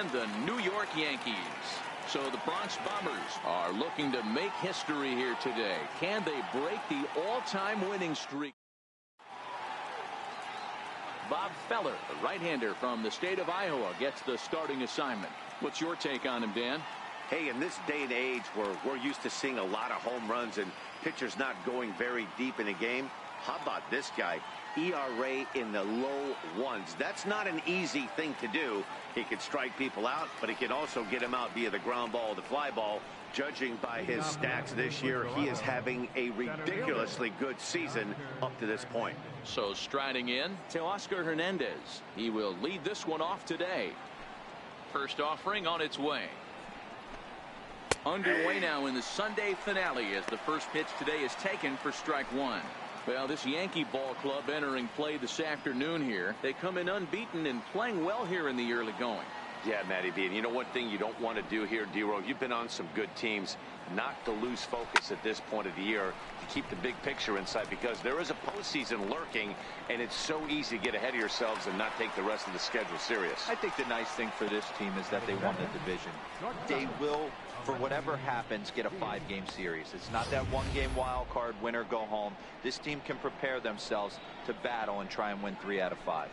and the New York Yankees. So the Bronx Bombers are looking to make history here today. Can they break the all-time winning streak? Bob Feller, the right-hander from the state of Iowa, gets the starting assignment. What's your take on him, Dan? Hey, in this day and age where we're used to seeing a lot of home runs and pitchers not going very deep in a game, how about this guy? ERA in the low ones. That's not an easy thing to do. He can strike people out, but he can also get them out via the ground ball, the fly ball. Judging by his stats this year, he is having a ridiculously good season up to this point. So striding in to Oscar Hernandez. He will lead this one off today. First offering on its way. Underway now in the Sunday finale as the first pitch today is taken for strike one. Well, this Yankee ball club entering play this afternoon here. They come in unbeaten and playing well here in the early going. Yeah, Matty B. And you know one thing you don't want to do here, D-Row? You've been on some good teams. Not to lose focus at this point of the year, to keep the big picture in sight, because there is a postseason lurking, and it's so easy to get ahead of yourselves and not take the rest of the schedule serious. I think the nice thing for this team is that they won the division. They will, for whatever happens, get a 5-game series. It's not that one-game wild card, win or go home. This team can prepare themselves to battle and try and win 3 out of 5.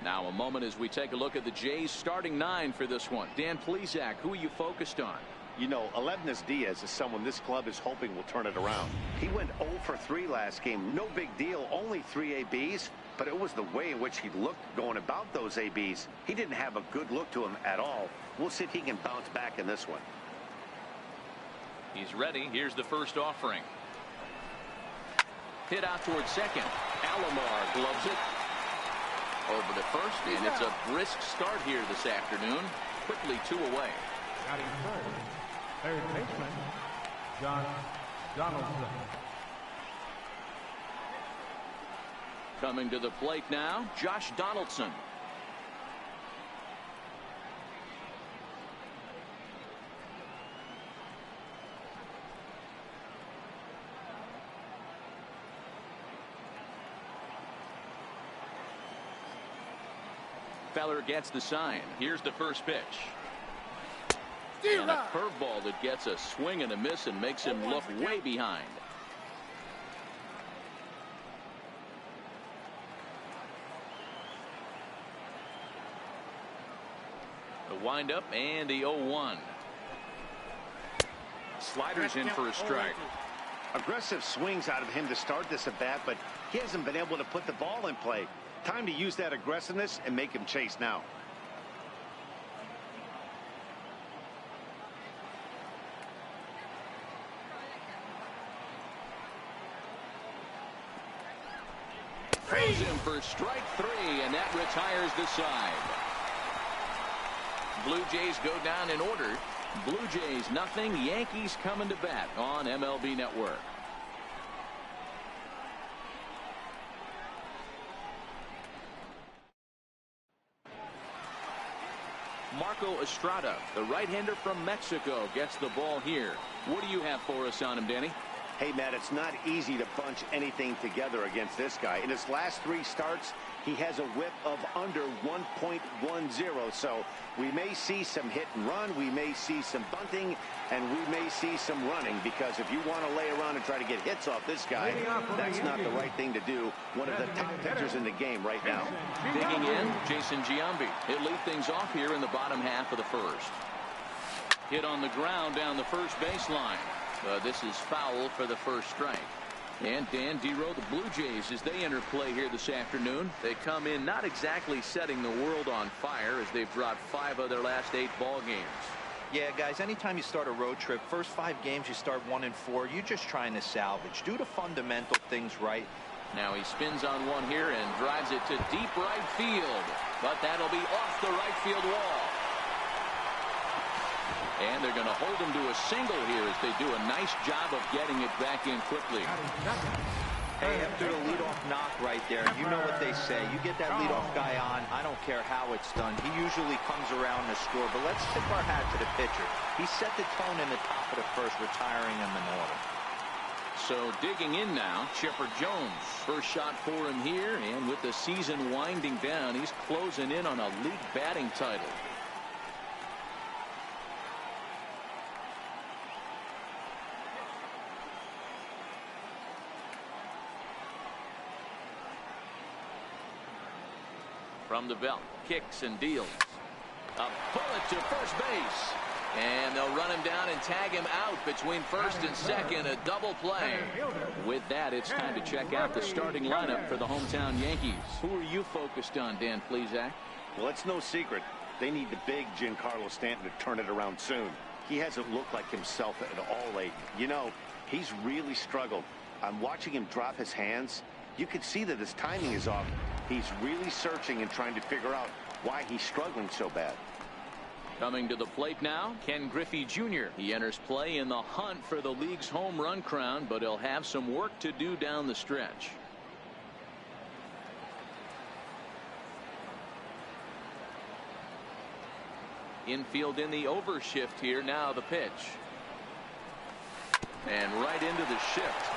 Now a moment as we take a look at the Jays starting 9 for this one. Dan Plesac, who are you focused on? You know, Aledmys Diaz is someone this club is hoping will turn it around. He went 0 for 3 last game. No big deal, only 3 ABs, but it was the way in which he looked going about those ABs. He didn't have a good look to him at all. We'll see if he can bounce back in this one. He's ready. Here's the first offering. Hit out towards second. Alomar gloves it. Over to first, and it's a brisk start here this afternoon. Quickly 2 away. Batting third baseman, John Donaldson. Coming to the plate now, Josh Donaldson. Feller gets the sign. Here's the first pitch. And a curveball that gets a swing and a miss and makes him look way behind. The windup and the 0-1. Sliders in for a strike. Aggressive swings out of him to start this at bat, but he hasn't been able to put the ball in play. Time to use that aggressiveness and make him chase now. Throws him for strike 3, and that retires the side. Blue Jays go down in order. Blue Jays 0, Yankees coming to bat on MLB Network. Marco Estrada, the right-hander from Mexico, gets the ball here. What do you have for us on him, Danny? Hey, Matt, it's not easy to bunch anything together against this guy. In his last 3 starts, he has a whip of under 1.10. So we may see some hit and run. We may see some bunting, and we may see some running, because if you want to lay around and try to get hits off this guy, that's not the right thing to do. One of the top pitchers in the game right now. Digging in, Jason Giambi. He'll lead things off here in the bottom half of the first. Hit on the ground down the first baseline. This is foul for the first strike. And Dan D-Row, the Blue Jays, as they enter play here this afternoon, they come in not exactly setting the world on fire, as they've dropped 5 of their last 8 ball games. Yeah, guys, anytime you start a road trip, first 5 games you start 1-4, you're just trying to salvage. Do the fundamental things right. Now he spins on one here and drives it to deep right field. But that'll be off the right field wall. And they're going to hold him to a single here as they do a nice job of getting it back in quickly. Hey, after the leadoff knock right there, you know what they say. You get that leadoff guy on, I don't care how it's done. He usually comes around to score. But let's tip our hat to the pitcher. He set the tone in the top of the first, retiring him in order. So digging in now, Chipper Jones. First shot for him here, and with the season winding down, he's closing in on a league batting title. from the belt. Kicks and deals. A bullet to first base. And they'll run him down and tag him out between first and second. A double play. With that, it's time to check out the starting lineup for the hometown Yankees. Who are you focused on, Dan Plesac? Well, it's no secret. They need the big Giancarlo Stanton to turn it around soon. He hasn't looked like himself at all lately. You know, he's really struggled. I'm watching him drop his hands. You can see that his timing is off. He's really searching and trying to figure out why he's struggling so bad. Coming to the plate now, Ken Griffey Jr. He enters play in the hunt for the league's home run crown, but he'll have some work to do down the stretch. Infield in the overshift here. Now the pitch. And right into the shift.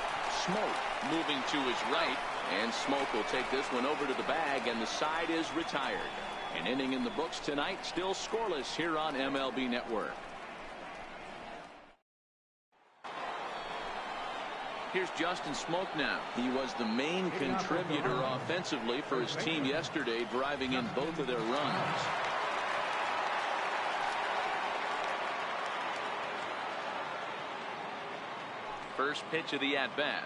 Smoke moving to his right. And Smoke will take this one over to the bag, and the side is retired. An inning in the books tonight, still scoreless here on MLB Network. Here's Justin Smoke now. He was the main contributor offensively for his team yesterday, driving in both of their runs. First pitch of the at-bat.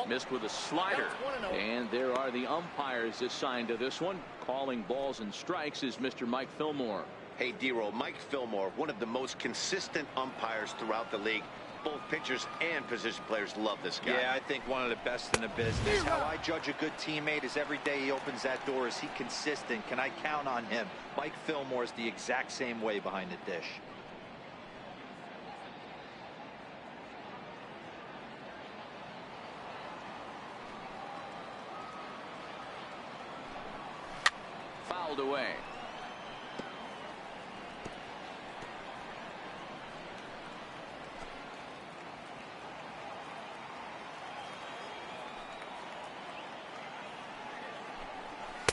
Missed with a slider. And there are the umpires assigned to this one. Calling balls and strikes is Mr. Mike Fillmore. Hey, D-Roll, Mike Fillmore, one of the most consistent umpires throughout the league. Both pitchers and position players love this guy. Yeah, I think one of the best in the business. How I judge a good teammate is every day he opens that door. Is he consistent? Can I count on him? Mike Fillmore is the exact same way behind the dish. Fouled away.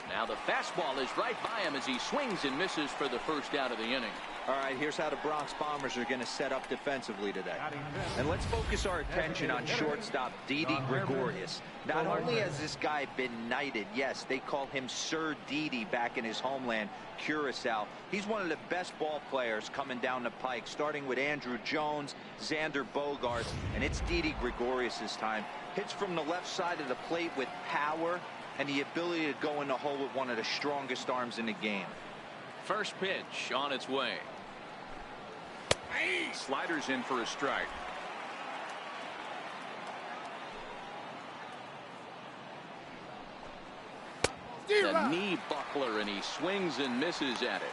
Now the fastball is right by him as he swings and misses for the first out of the inning. All right, here's how the Bronx Bombers are going to set up defensively today. And let's focus our attention on shortstop Didi Gregorius. Not only has this guy been knighted, yes, they call him Sir Didi back in his homeland, Curacao. He's one of the best ball players coming down the pike, starting with Andrew Jones, Xander Bogaerts, and it's Didi Gregorius' time. Hits from the left side of the plate with power and the ability to go in the hole with one of the strongest arms in the game. First pitch on its way. Sliders in for a strike. The knee buckler, and he swings and misses at it.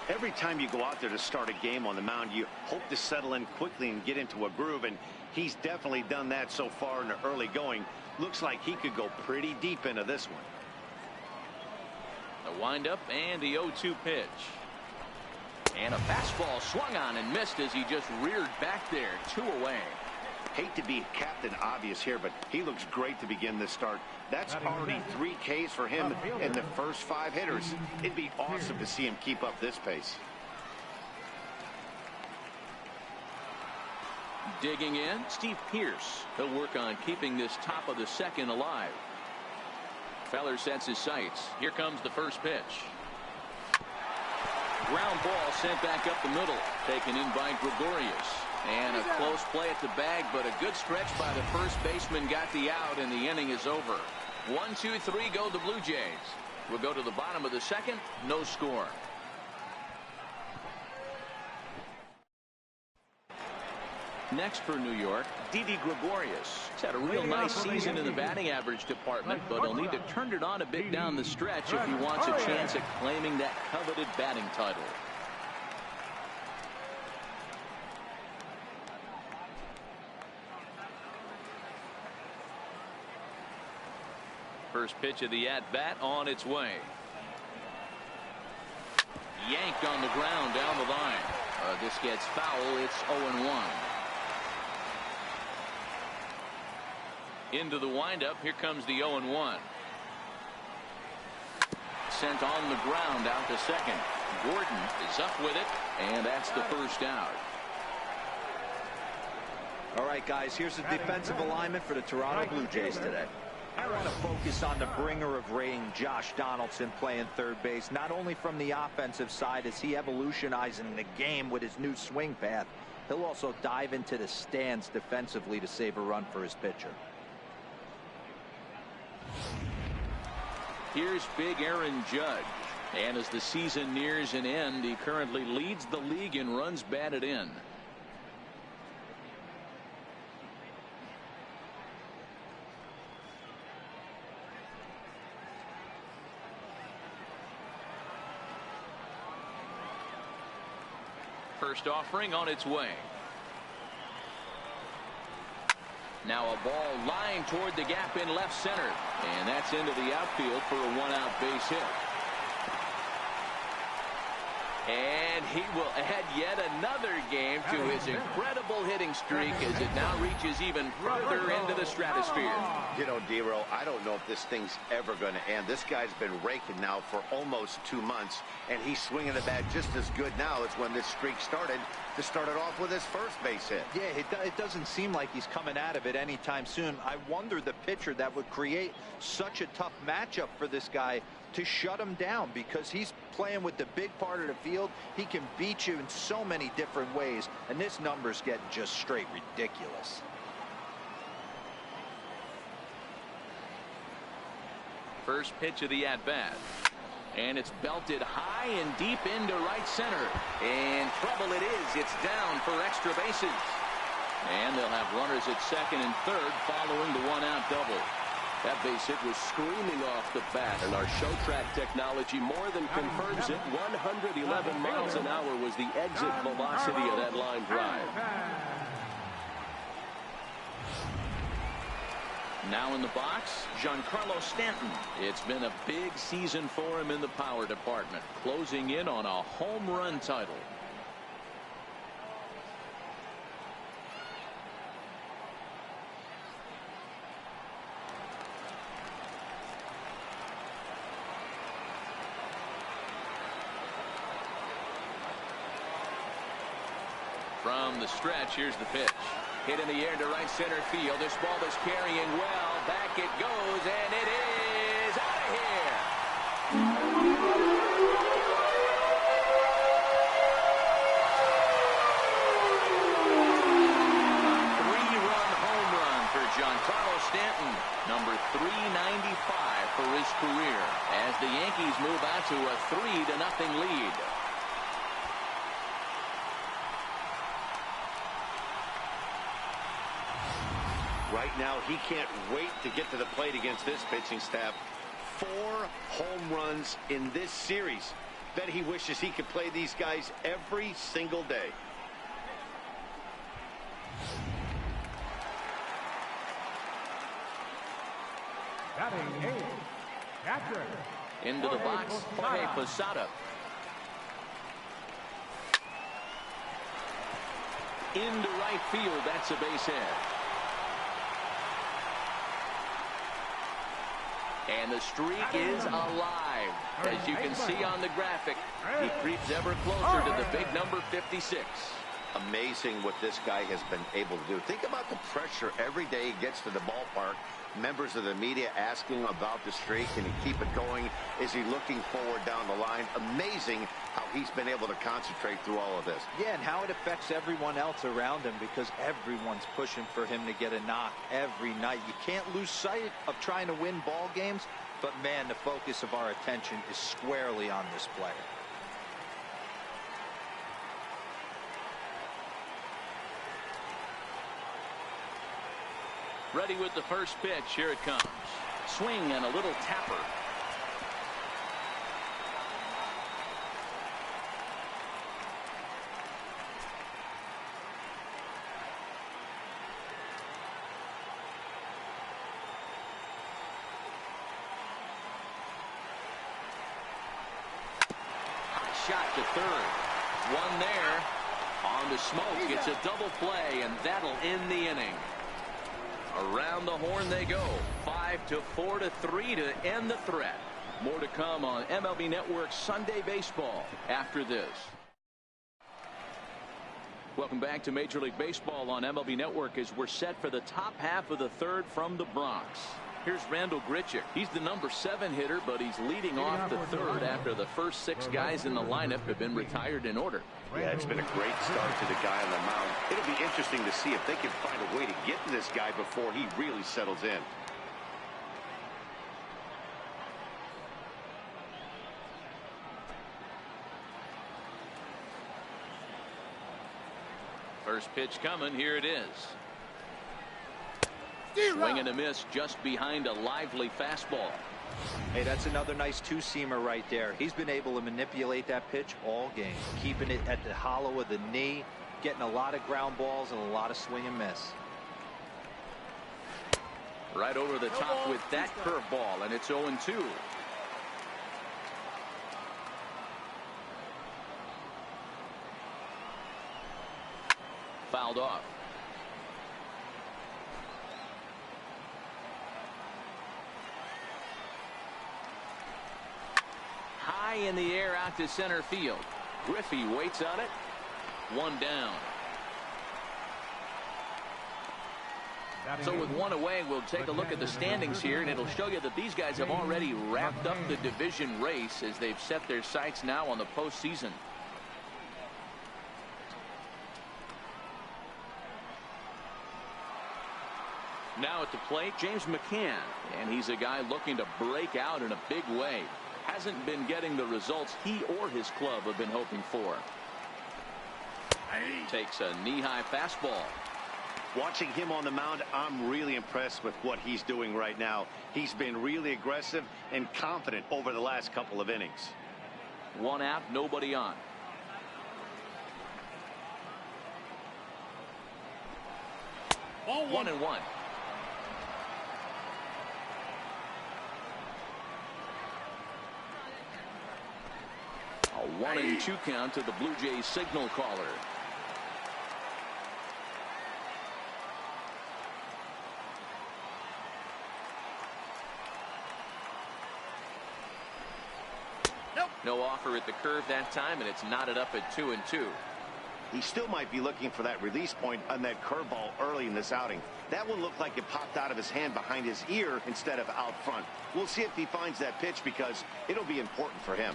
Every time you go out there to start a game on the mound, you hope to settle in quickly and get into a groove, and he's definitely done that so far in the early going. Looks like he could go pretty deep into this one. The windup and the 0-2 pitch. And a fastball swung on and missed as he just reared back there. 2 away. Hate to be Captain Obvious here, but he looks great to begin this start. That's already 3 Ks for him in the first 5 hitters. It'd be awesome to see him keep up this pace. Digging in, Steve Pearce. He'll work on keeping this top of the second alive. Feller sets his sights. Here comes the first pitch. Ground ball sent back up the middle. Taken in by Gregorius. And a close play at the bag, but a good stretch by the first baseman got the out, and the inning is over. 1, 2, 3 go the Blue Jays. We'll go to the bottom of the second. No score. Next for New York, Didi Gregorius. He's had a real nice season in the batting average department, but he'll need to turn it on a bit down the stretch if he wants a chance at claiming that coveted batting title. First pitch of the at-bat on its way. Yanked on the ground down the line. This gets foul. It's 0-1. Into the windup. Here comes the 0-1. Sent on the ground out to second. Gordon is up with it, and that's the first out. All right, guys, here's the defensive alignment for the Toronto Blue Jays today. I want to focus on the bringer of rain, Josh Donaldson, playing third base. Not only from the offensive side is he evolutionizing the game with his new swing path, he'll also dive into the stands defensively to save a run for his pitcher. Here's big Aaron Judge. And as the season nears an end, he currently leads the league in runs batted in. First offering on its way. Now a ball lined toward the gap in left center. And that's into the outfield for a one-out base hit. And he will add yet another game to his incredible hitting streak as it now reaches even further into the stratosphere. You know, D-Row, I don't know if this thing's ever going to end. This guy's been raking now for almost 2 months, and he's swinging the bat just as good now as when this streak started, to start it off with his first base hit. Yeah, it doesn't seem like he's coming out of it anytime soon. I wonder the pitcher that would create such a tough matchup for this guy to shut him down, because he's playing with the big part of the field. He can beat you in so many different ways, and this number's getting just straight ridiculous. First pitch of the at-bat. And it's belted high and deep into right center. And trouble it is. It's down for extra bases. And they'll have runners at second and third following the one-out double. That base hit was screaming off the bat, and our show track technology more than confirms it. 111 miles an hour was the exit velocity of that line drive. Now in the box, Giancarlo Stanton. It's been a big season for him in the power department, closing in on a home run title. From the stretch, here's the pitch. Hit in the air to right center field. This ball is carrying well. Back it goes, and it is out of here. A 3-run home run for Giancarlo Stanton. Number 395 for his career, as the Yankees move out to a 3-0 lead. Right now, he can't wait to get to the plate against this pitching staff. 4 home runs in this series. Bet he wishes he could play these guys every single day. Batting 8, catcher. Into the box, Jorge Posada. Into right field, that's a base hit. And the streak is alive. As you can see on the graphic, he creeps ever closer to the big number 56. Amazing what this guy has been able to do. Think about the pressure every day he gets to the ballpark. Members of the media asking about the streak. Can he keep it going? Is he looking forward down the line? Amazing how he's been able to concentrate through all of this. Yeah, and how it affects everyone else around him, because everyone's pushing for him to get a knock every night. You can't lose sight of trying to win ball games, but man, the focus of our attention is squarely on this player. Ready with the first pitch. Here it comes. Swing and a little tapper. Hot shot to third. One there. On the smoke. It's a double play, and that'll end the inning. Around the horn they go. 5-4 to 3 to end the threat. More to come on MLB Network Sunday Baseball after this. Welcome back to Major League Baseball on MLB Network as we're set for the top half of the third from the Bronx. Here's Randall Grichuk. He's the #7 hitter, but he's leading off the third after the first 6 guys in the lineup have been retired in order. Yeah, it's been a great start to the guy on the mound. It'll be interesting to see if they can find a way to get to this guy before he really settles in. First pitch coming. Here it is. Swing and a miss just behind a lively fastball. Hey, that's another nice two-seamer right there. He's been able to manipulate that pitch all game, keeping it at the hollow of the knee, getting a lot of ground balls and a lot of swing and miss. Right over the top with that curveball, and it's 0-2. Fouled off. High in the air out to center field. Griffey waits on it. 1 down. So with 1 away, we'll take a look at the standings here, and it'll show you that these guys have already wrapped up the division race as they've set their sights now on the postseason. Now at the plate, James McCann, and he's a guy looking to break out in a big way. Hasn't been getting the results he or his club have been hoping for. Takes a knee-high fastball. Watching him on the mound, I'm really impressed with what he's doing right now. He's been really aggressive and confident over the last couple of innings. 1 out, nobody on. Ball 1-1. A 1-2 count to the Blue Jays signal caller. No offer at the curve that time, and it's knotted up at 2-2. He still might be looking for that release point on that curveball early in this outing. That one looked like it popped out of his hand behind his ear instead of out front. We'll see if he finds that pitch because it'll be important for him.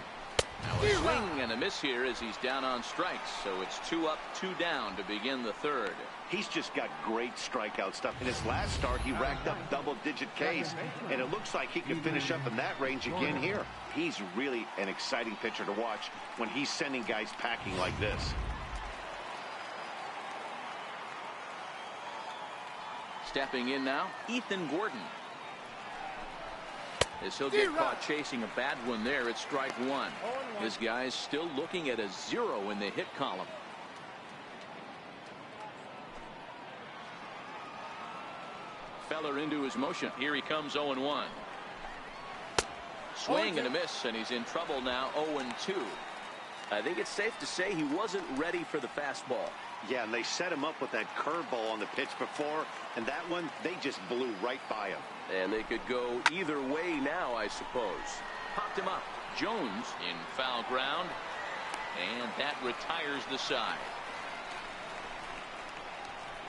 Now a swing and a miss here as he's down on strikes. So it's 2 up, 2 down to begin the third. He's just got great strikeout stuff. In his last start, he racked up double-digit Ks, and it looks like he can finish up in that range again here. He's really an exciting pitcher to watch when he's sending guys packing like this. Stepping in now, Ethan Gordon. As he'll get caught chasing a bad one there at strike 1. This guy's still looking at a 0 in the hit column. Feller into his motion. Here he comes 0-1. Swing and a miss, and he's in trouble now. 0-2. I think it's safe to say he wasn't ready for the fastball. Yeah, and they set him up with that curveball on the pitch before, and that one, they just blew right by him. And they could go either way now, I suppose. Popped him up. Jones in foul ground, and that retires the side.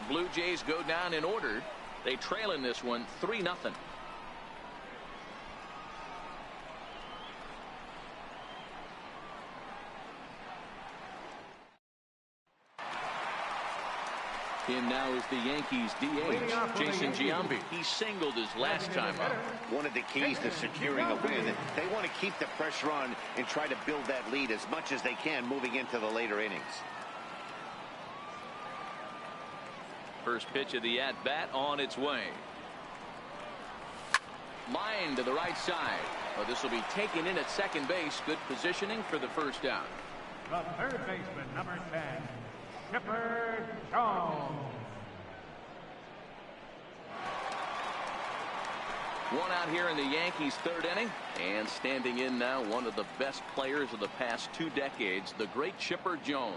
Blue Jays go down in order. They trail in this one 3-0. In now is the Yankees DH, Jason Giambi. He singled his last time up. One of the keys to securing a win, they want to keep the pressure on and try to build that lead as much as they can moving into the later innings. First pitch of the at-bat on its way. Line to the right side. Well, this will be taken in at second base. Good positioning for the first out. The third baseman, number 10, Chipper Jones. 1 out here in the Yankees' third inning. And standing in now, one of the best players of the past 2 decades, the great Chipper Jones.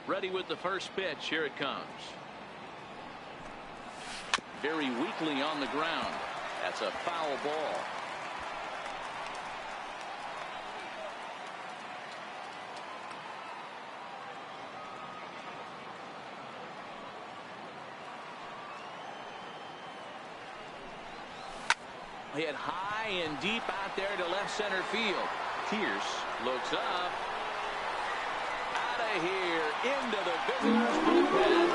Ready with the first pitch. Here it comes. Very weakly on the ground. That's a foul ball. hit high and deep out there to left center field. Pierce looks up. Out of here into the visitors' bullpen.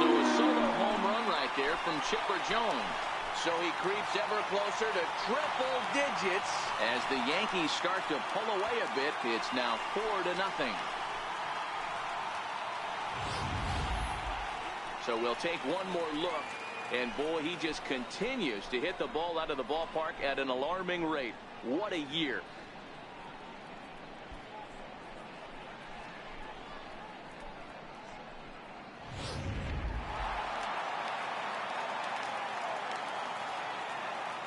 So a solo home run right there from Chipper Jones. So he creeps ever closer to triple digits as the Yankees start to pull away a bit. It's now 4-0. So we'll take one more look. And boy, he just continues to hit the ball out of the ballpark at an alarming rate. What a year.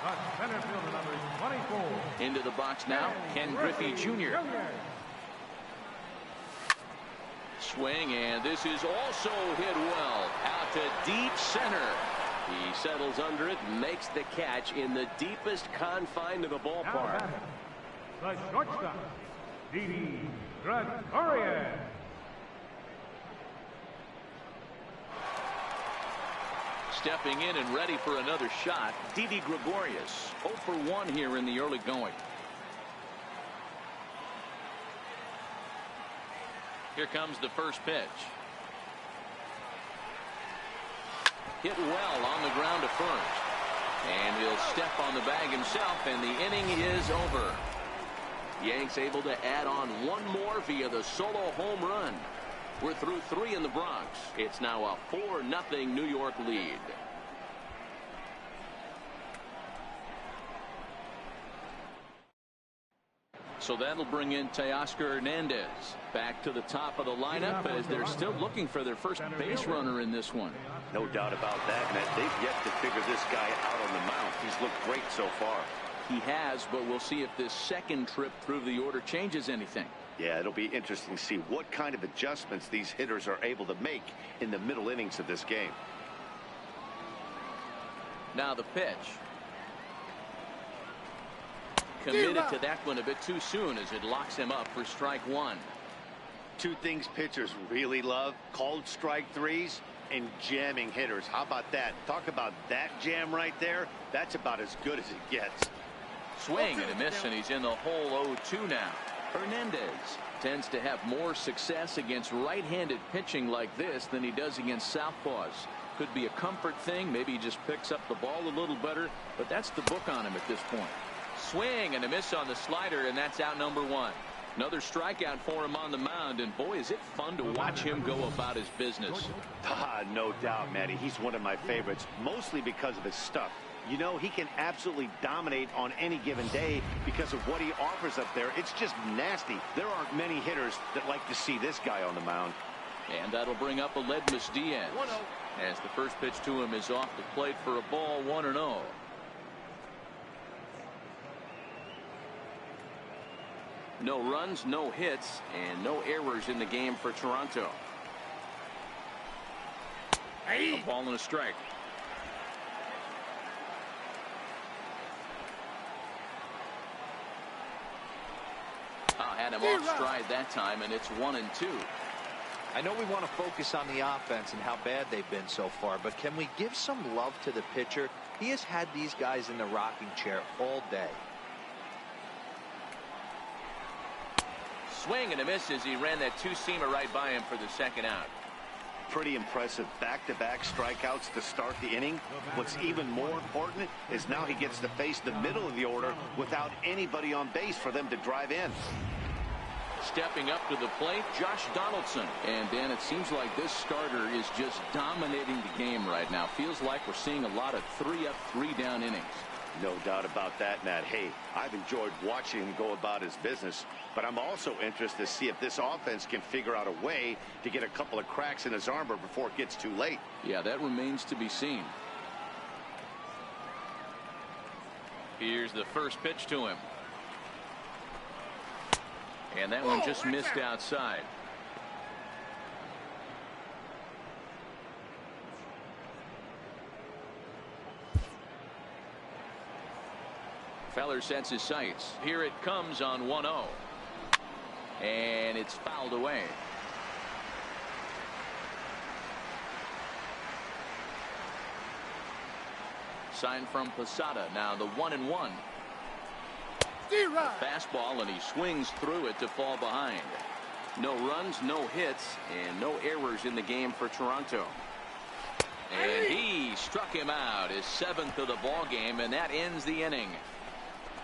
The center fielder, number 24. Into the box now, Ken Griffey Jr. Swing, and this is also hit well out to deep center. He settles under it and makes the catch in the deepest confine of the ballpark. The shortstop, Didi Gregorius. Stepping in and ready for another shot, Didi Gregorius. 0 for 1 here in the early going. Here comes the first pitch. Hit well on the ground to first. And he'll step on the bag himself, and the inning is over. Yanks able to add on one more via the solo home run. We're through 3 in the Bronx. It's now a 4-0 New York lead. So that'll bring in Teoscar Hernandez back to the top of the lineup as they're still looking for their first base runner in this one. No doubt about that, Matt. They've yet to figure this guy out on the mound. He's looked great so far. He has, but we'll see if this second trip through the order changes anything. Yeah, it'll be interesting to see what kind of adjustments these hitters are able to make in the middle innings of this game. Now the pitch. Committed to that one a bit too soon as it locks him up for strike 1. Two things pitchers really love: called strike threes and jamming hitters. How about that? Talk about that jam right there. That's about as good as it gets. Swing and a miss, and he's in the hole 0-2 now. Hernandez tends to have more success against right-handed pitching like this than he does against southpaws. Could be a comfort thing. Maybe he just picks up the ball a little better, but that's the book on him at this point. Swing and a miss on the slider, and that's out number 1. Another strikeout for him on the mound, and boy, is it fun to watch him go about his business. No doubt, Matty. He's one of my favorites, mostly because of his stuff. You know, he can absolutely dominate on any given day because of what he offers up there. It's just nasty. There aren't many hitters that like to see this guy on the mound. And that'll bring up Aledmus Diaz as the first pitch to him is off the plate for a ball, 1-0. No runs, no hits, and no errors in the game for Toronto. A ball and a strike. Had him off stride that time, and it's 1-2. I know we want to focus on the offense and how bad they've been so far, but can we give some love to the pitcher? He has had these guys in the rocking chair all day. Swing and a miss as he ran that two-seamer right by him for the second out. Pretty impressive back-to-back strikeouts to start the inning. What's even more important is now he gets to face the middle of the order without anybody on base for them to drive in. Stepping up to the plate, Josh Donaldson. And Dan, it seems like this starter is just dominating the game right now. Feels like we're seeing a lot of 3-up, 3-down innings. No doubt about that, Matt. Hey, I've enjoyed watching him go about his business, but I'm also interested to see if this offense can figure out a way to get a couple of cracks in his armor before it gets too late. Yeah, that remains to be seen. Here's the first pitch to him. And that one just missed outside. Feller sets his sights. Here it comes on 1-0. And it's fouled away. Sign from Posada. Now the 1-1. Fastball, and he swings through it to fall behind. No runs, no hits, and no errors in the game for Toronto. And he struck him out, his 7th of the ball game, and that ends the inning.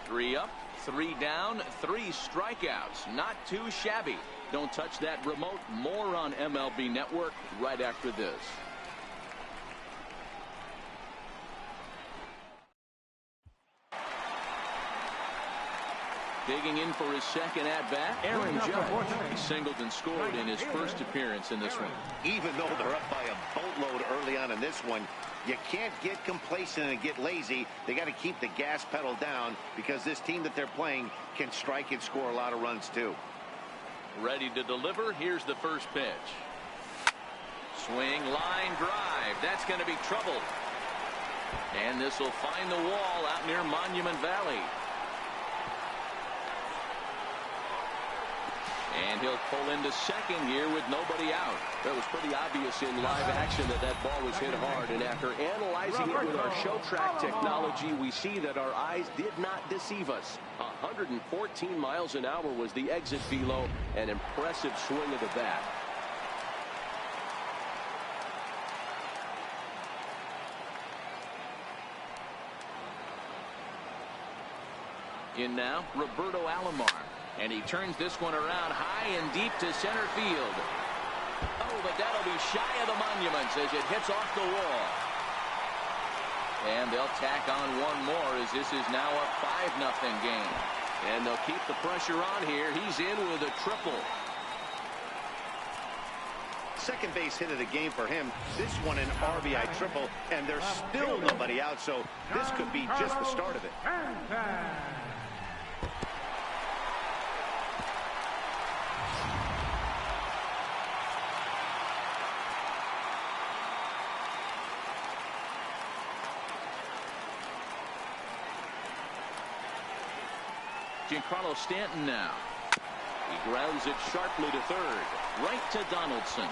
3 up, 3 down, 3 strikeouts. Not too shabby. Don't touch that remote. More on MLB Network right after this. Digging in for his second at-bat, Aaron Judge. He singled and scored in his first appearance in this one. Even though they're up by a boatload early on in this one, you can't get complacent and get lazy. They got to keep the gas pedal down because this team that they're playing can strike and score a lot of runs too. Ready to deliver. Here's the first pitch. Swing, line drive. That's going to be trouble. And this will find the wall out near Monument Valley. And he'll pull into second here with nobody out. That was pretty obvious in live action that ball was hit hard. And after analyzing it with our show track technology, we see that our eyes did not deceive us. 114 miles an hour was the exit velo. An impressive swing of the bat. In now, Roberto Alomar. And he turns this one around high and deep to center field. Oh, but that'll be shy of the monuments as it hits off the wall. And they'll tack on one more as this is now a 5-0 game. And they'll keep the pressure on here. He's in with a triple. Second base hit of the game for him. This one an RBI triple, and there's still nobody out, so this could be just the start of it. Giancarlo Stanton now. He grounds it sharply to third. Right to Donaldson.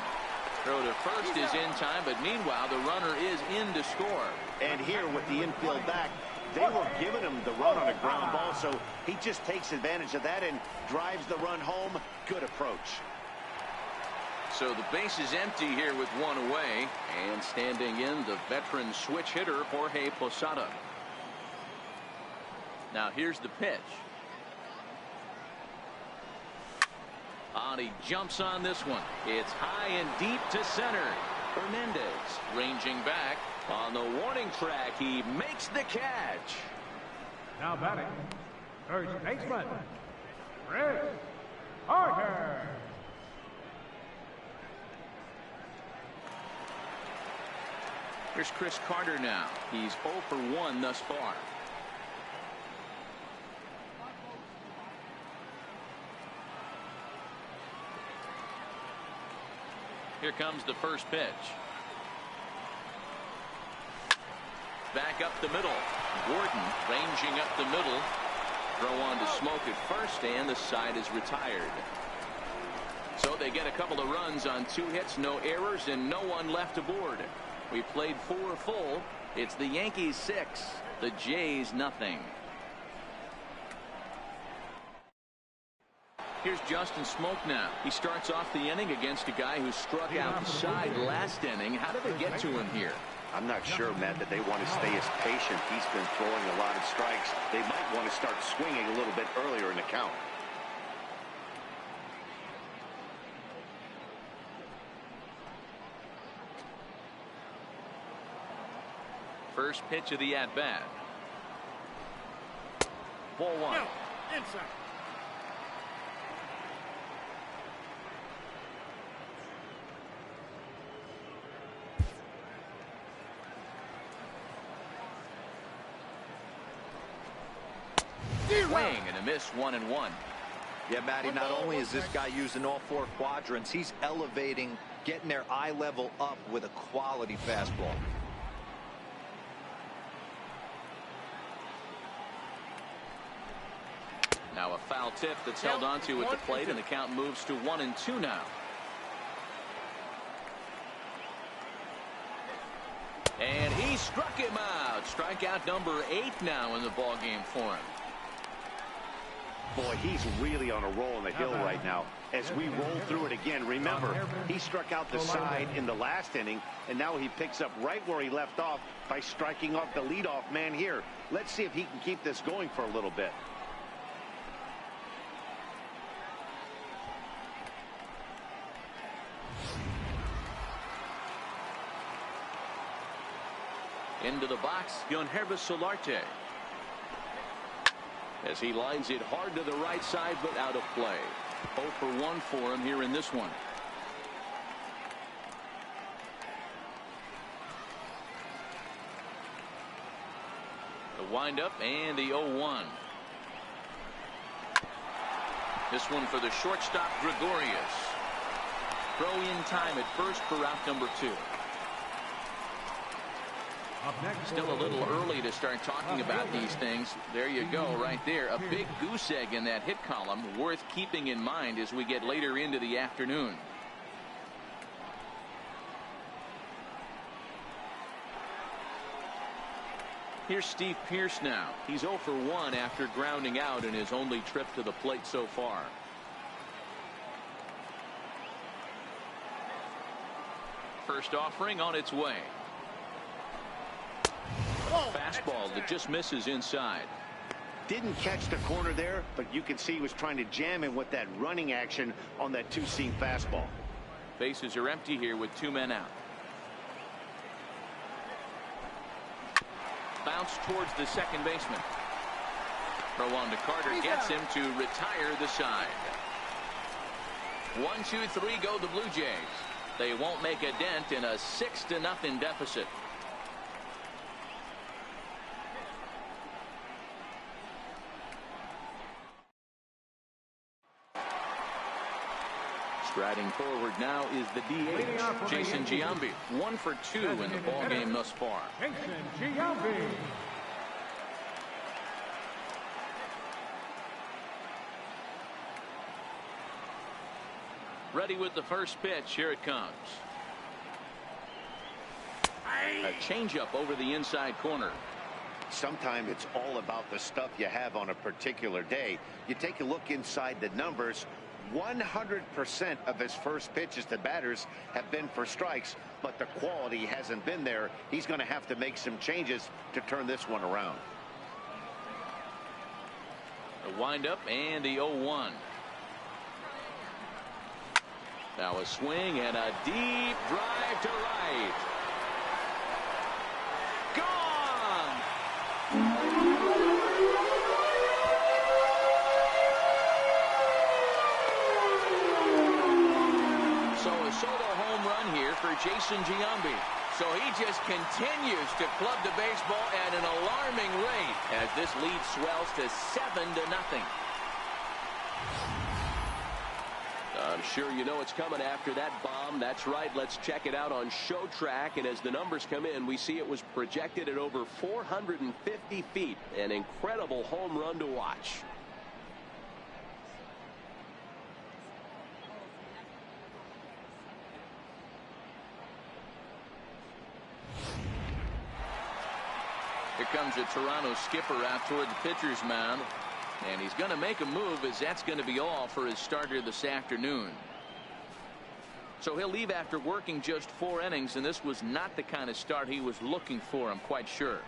Throw to first is in time, but meanwhile the runner is in to score. And here with the infield back, they were giving him the run on a ground ball, so he just takes advantage of that and drives the run home. Good approach. So the base is empty here with one away, and standing in the veteran switch hitter Jorge Posada. Now here's the pitch. He jumps on this one. It's high and deep to center. Hernandez ranging back on the warning track. He makes the catch. Now batting, first baseman, Chris Carter. Here's Chris Carter now. He's 0 for 1 thus far. Here comes the first pitch. Back up the middle. Gordon ranging up the middle. Throw on to Smoke at first, and the side is retired. So they get a couple of runs on 2 hits, no errors, and no one left aboard. We played 4 full. It's the Yankees 6, the Jays nothing. Here's Justin Smoke now. He starts off the inning against a guy who struck outside last inning. How did they get to him here? I'm not sure, Matt, that they want to stay as patient. He's been throwing a lot of strikes. They might want to start swinging a little bit earlier in the count. First pitch of the at-bat. Ball 1. No, inside. Swing and a miss, 1-1. Yeah, Matty, not only is this guy using all 4 quadrants, he's elevating, getting their eye level up with a quality fastball. Now a foul tip that's held onto at the plate, and the count moves to 1-2 now. And he struck him out. Strikeout number 8 now in the ball game for him. Boy, he's really on a roll on the hill right now. As we roll through it again, remember, he struck out the side in the last inning, and now he picks up right where he left off by striking off the leadoff man here. Let's see if he can keep this going for a little bit. Into the box, Solarte. As he lines it hard to the right side, but out of play. 0 for 1 for him here in this one. The windup and the 0-1. This one for the shortstop, Gregorius. Throw in time at first for out number 2. Still a little early to start talking about these things. There you go, right there. A big goose egg in that hit column, worth keeping in mind as we get later into the afternoon. Here's Steve Pearce now. He's 0 for 1 after grounding out in his only trip to the plate so far. First offering on its way. Fastball that just misses inside. Didn't catch the corner there, but you can see he was trying to jam him with that running action on that two-seam fastball. Bases are empty here with 2 men out. Bounce towards the second baseman. Throw on to Carter gets him to retire the side. 1, 2, 3 go the Blue Jays. They won't make a dent in a 6-0 deficit. Striding forward now is the DH, Jason Giambi. 1 for 2 in the ballgame thus far. Jason Giambi. Ready with the first pitch. Here it comes. A changeup over the inside corner. Sometimes it's all about the stuff you have on a particular day. You take a look inside the numbers. 100% of his first pitches to batters have been for strikes, but the quality hasn't been there. He's going to have to make some changes to turn this one around. The windup and the 0-1. Now a swing and a deep drive to right. Gone! So a solo home run here for Jason Giambi. So he just continues to club the baseball at an alarming rate as this lead swells to 7-0. I'm sure you know it's coming after that bomb. That's right. Let's check it out on Show Track. And as the numbers come in, we see it was projected at over 450 feet. An incredible home run to watch. Here comes a Toronto skipper out toward the pitcher's mound. And he's going to make a move, as that's going to be all for his starter this afternoon. So he'll leave after working just 4 innings, and this was not the kind of start he was looking for, I'm quite sure.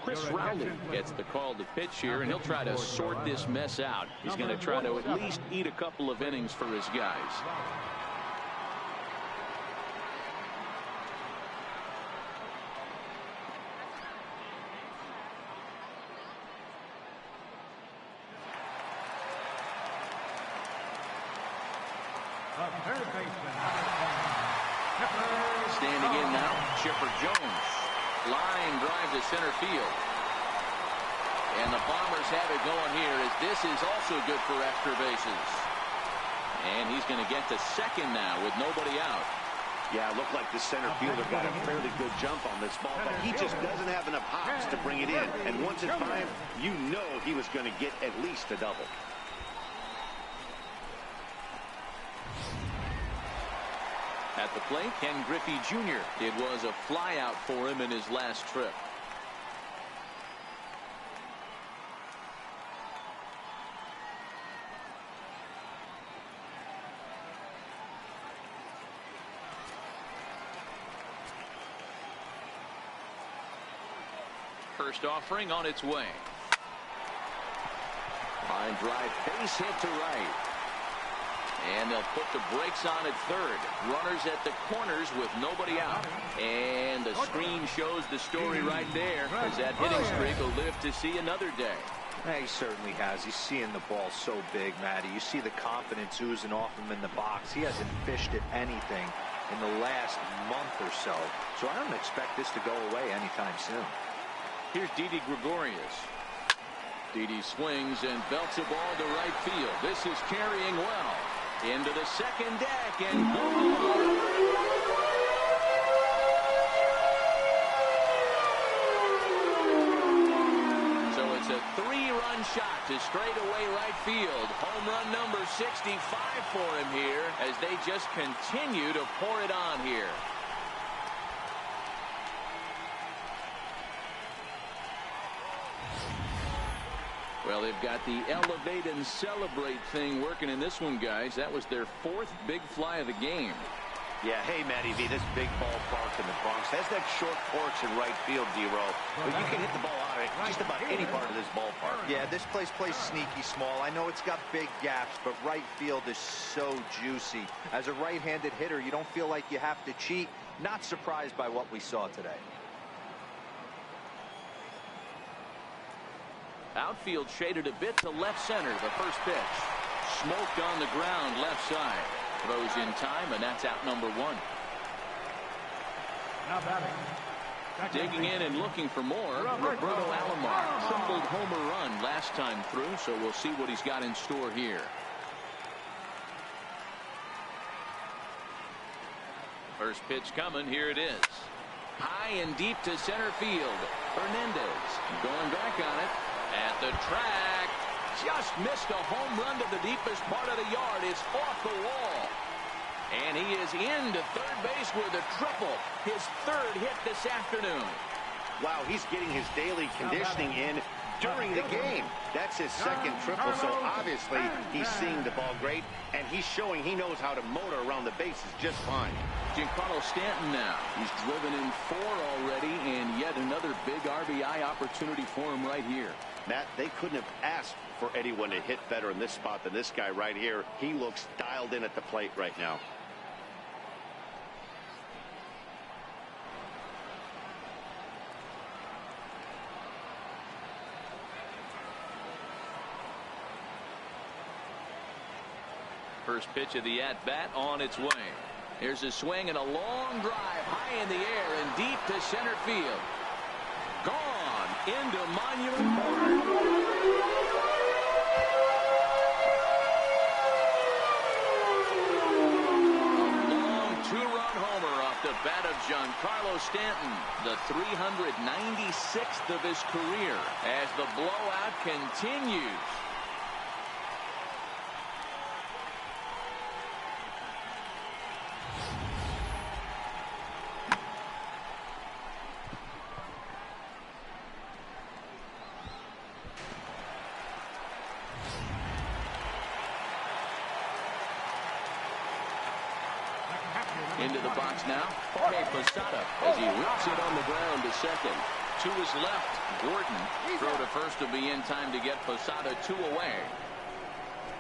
Chris Rowley gets the call to pitch here, and he'll try to sort this mess out. He's going to try to at least eat a couple of innings for his guys. Standing in now, Chipper Jones. Line drive to center field. And the Bombers have it going here, as this is also good for extra bases. And he's going to get to second now with nobody out. Yeah, it looked like the center fielder got a fairly good jump on this ball, but he just doesn't have enough hops to bring it in. And once it's time, you know he was going to get at least a double. At the plate, Ken Griffey Jr. It was a flyout for him in his last trip. First offering on its way. Line drive, base hit to right. And they'll put the brakes on at third. Runners at the corners with nobody out. And the screen shows the story right there, as that hitting streak will live to see another day. Yeah, he certainly has. He's seeing the ball so big, Matty. You see the confidence oozing off him in the box. He hasn't fished at anything in the last month or so. So I don't expect this to go away anytime soon. Here's Didi Gregorius. Didi swings and belts a ball to right field. This is carrying well. Into the second deck and gone. So it's a 3-run shot to straightaway right field. Home run number 65 for him here as they just continue to pour it on here. Well, they've got the elevate and celebrate thing working in this one, guys. That was their 4th big fly of the game. Yeah, hey, Matty V, this big ballpark in the Bronx has that short porch in right field, D-Row. But you can hit the ball out of just about any part of this ballpark. Yeah, this place plays sneaky small. I know it's got big gaps, but right field is so juicy. As a right-handed hitter, you don't feel like you have to cheat. Not surprised by what we saw today. Outfield shaded a bit to left center. The first pitch. Smoked on the ground left side. Throws in time, and that's out number 1. Now batting. Digging in and looking for more. Roberto Alomar. Tripled homer run last time through, so we'll see what he's got in store here. First pitch coming. Here it is. High and deep to center field. Hernandez going back on it. At the track, just missed a home run to the deepest part of the yard. It's off the wall. And he is into third base with a triple. His 3rd hit this afternoon. Wow, he's getting his daily conditioning in during the game. That's his 2nd triple, so obviously he's seeing the ball great, and he's showing he knows how to motor around the bases just fine. Giancarlo Stanton now. He's driven in 4 already, and yet another big RBI opportunity for him right here. Matt, they couldn't have asked for anyone to hit better in this spot than this guy right here. He looks dialed in at the plate right now. First pitch of the at-bat on its way. Here's a swing and a long drive high in the air and deep to center field. Gone into Monument Park. A long 2-run homer off the bat of Giancarlo Stanton, the 396th of his career, as the blowout continues. Into the box now, Jorge Posada as he rips it on the ground to second. To his left, Gordon. Throw to first will be in time to get Posada 2 away.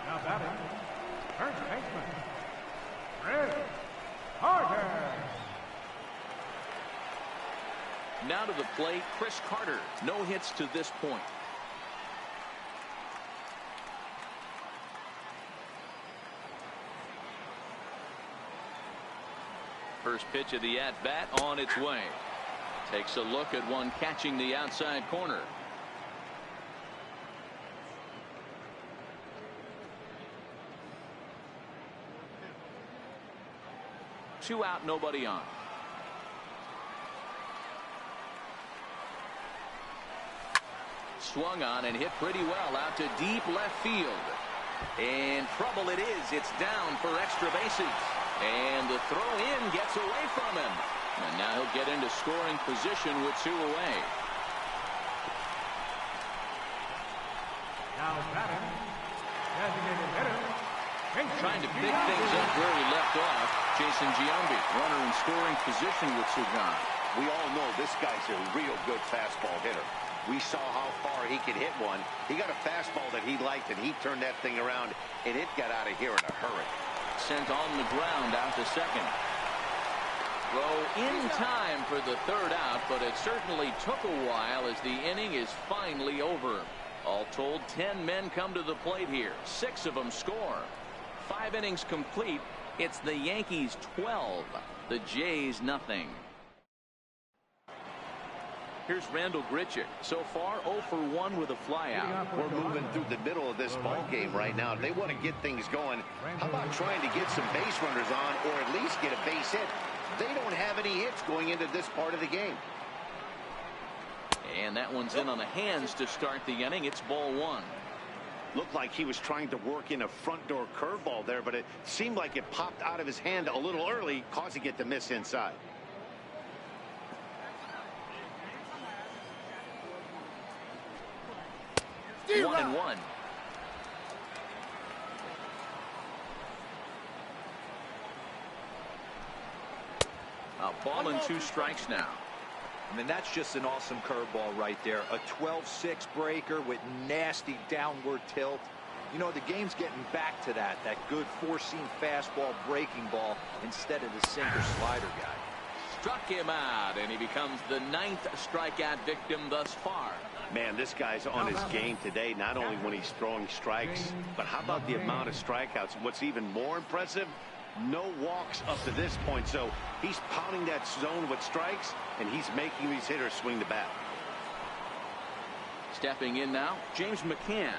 Now batting. First baseman. Chris Carter. Now to the plate, Chris Carter. No hits to this point. First pitch of the at-bat on its way. Takes a look at one catching the outside corner. Two out, nobody on. Swung on and hit pretty well out to deep left field. And trouble it is. It's down for extra bases. And the throw in gets away from him. And now he'll get into scoring position with 2 away. Now batting, designated hitter. Trying to pick things up where he left off. Jason Giambi, runner in scoring position with 2 gone. We all know this guy's a real good fastball hitter. We saw how far he could hit one. He got a fastball that he liked, and he turned that thing around, and it got out of here in a hurry. Sent on the ground out to second. Throw in time for the 3rd out, but it certainly took a while as the inning is finally over. All told, 10 men come to the plate here. 6 of them score. 5 innings complete. It's the Yankees 12, the Jays nothing. Here's Randall Grichuk. So far, 0 for 1 with a flyout. We're moving through the middle of this ball game right now. They want to get things going. How about trying to get some base runners on, or at least get a base hit? They don't have any hits going into this part of the game. And that one's in on the hands to start the inning. It's ball 1. Looked like he was trying to work in a front door curveball there, but it seemed like it popped out of his hand a little early, causing it to miss inside. 1-1. A ball and 2 strikes now. I mean, that's just an awesome curveball right there. A 12-6 breaker with nasty downward tilt. You know, the game's getting back to that good 4-seam fastball breaking ball instead of the sinker slider guy. Struck him out, and he becomes the 9th strikeout victim thus far. Man, this guy's on his game today, not only when he's throwing strikes, but how about the amount of strikeouts? What's even more impressive, no walks up to this point. So he's pounding that zone with strikes, and he's making these hitters swing the bat. Stepping in now, James McCann,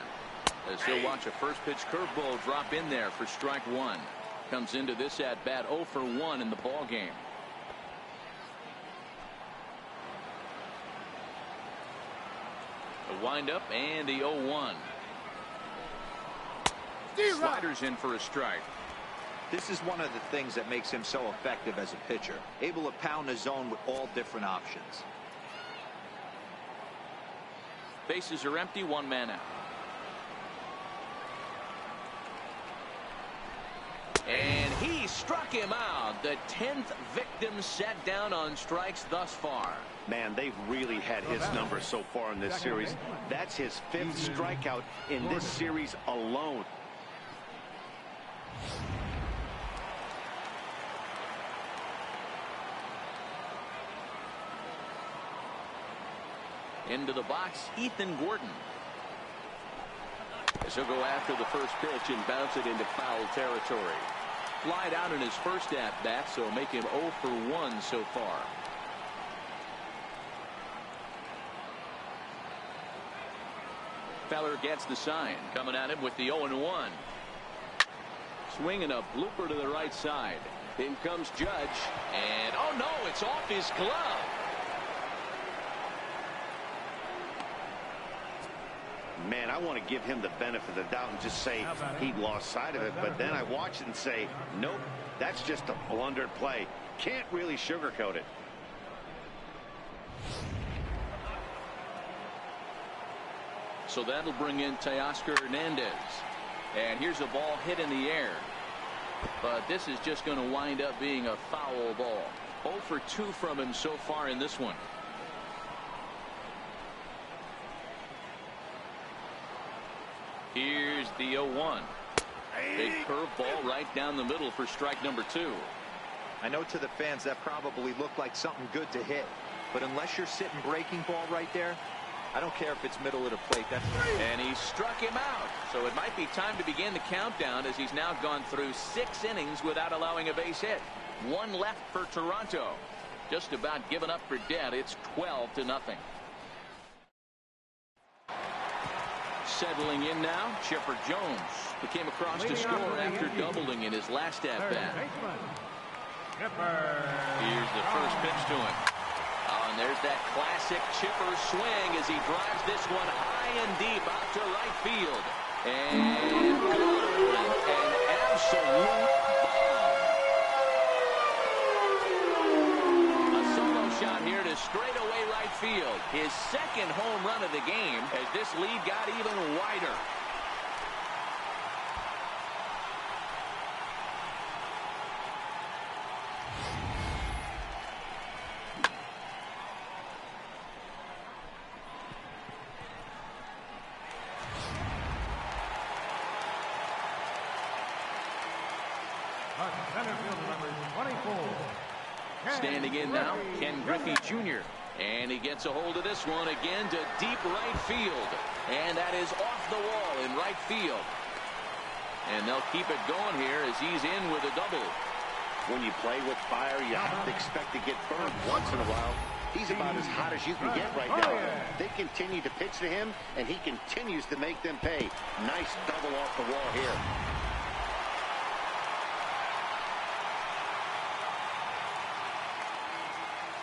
as he'll watch a first pitch curveball drop in there for strike 1. Comes into this at bat 0 for 1 in the ball game. The windup and the 0-1. Sliders in for a strike. This is one of the things that makes him so effective as a pitcher. Able to pound the zone with all different options. Bases are empty, 1 man out. And he struck him out. The 10th victim set down on strikes thus far. Man, they've really had his numbers so far in this series. That's his 5th strikeout in this series alone. Into the box, Ethan Gordon. As he'll go after the first pitch and bounce it into foul territory. Flied out in his first at-bat, so make him 0 for 1 so far. Feller gets the sign, coming at him with the 0-1. Swinging a blooper to the right side. In comes Judge, and oh no, it's off his glove. Man, I want to give him the benefit of the doubt and just say he lost sight of it, but then I watch it and say, nope, that's just a blundered play. Can't really sugarcoat it. So that'll bring in Teoscar Hernandez. And here's a ball hit in the air. But this is just going to wind up being a foul ball. 0 for 2 from him so far in this one. Here's the 0-1. Big curveball right down the middle for strike number 2. I know to the fans that probably looked like something good to hit, but unless you're sitting breaking ball right there, I don't care if it's middle of the plate. And he struck him out. So it might be time to begin the countdown, as he's now gone through 6 innings without allowing a base hit. 1 left for Toronto. Just about given up for dead. It's 12-0. Settling in now, Chipper Jones, who came across to score after doubling in his last at-bat. Here's the first pitch to him. Oh, and there's that classic Chipper swing as he drives this one high and deep out to right field. And good. An absolute bomb. second home run of the game as this lead got even wider. Center fielder number 24. Standing in now, Ken Griffey Jr. And he gets a hold of this one again to deep right field. And that is off the wall in right field. And they'll keep it going here as he's in with a double. When you play with fire, you have to expect to get burned once in a while. He's about as hot as you can get right now. They continue to pitch to him, and he continues to make them pay. Nice double off the wall here.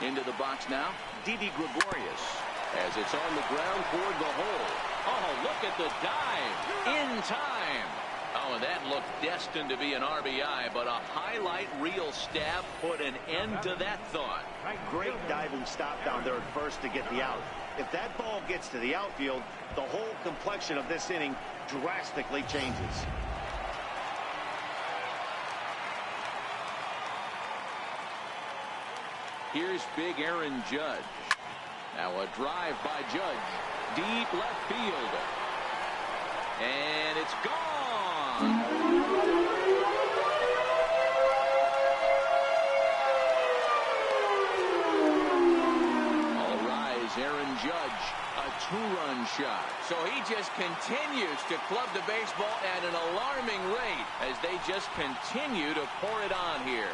Into the box now, Didi Gregorius, as it's on the ground toward the hole. Oh, look at the dive in time. Oh, and that looked destined to be an RBI, but a highlight reel stab put an end to that thought. Great diving stop down there at first to get the out. If that ball gets to the outfield, the whole complexion of this inning drastically changes. Here's big Aaron Judge. Now a drive by Judge. Deep left field. And it's gone. All rise, Aaron Judge. A two-run shot. So he just continues to club the baseball at an alarming rate as they just continue to pour it on here.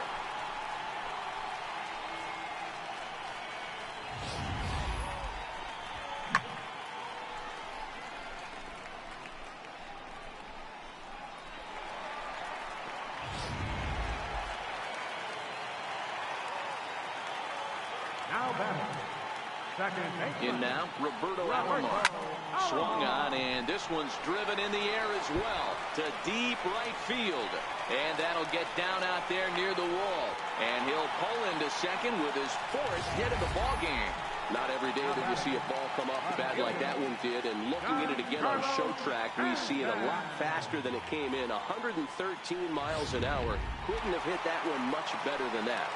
In now, Roberto Alomar. Swung on, and this one's driven in the air as well to deep right field. And that'll get down out there near the wall. And he'll pull into second with his fourth hit of the ball game. Not every day that you see a ball come off the bat like that one did. And looking at it again on show track, we see it a lot faster than it came in. 113 miles an hour. Couldn't have hit that one much better than that.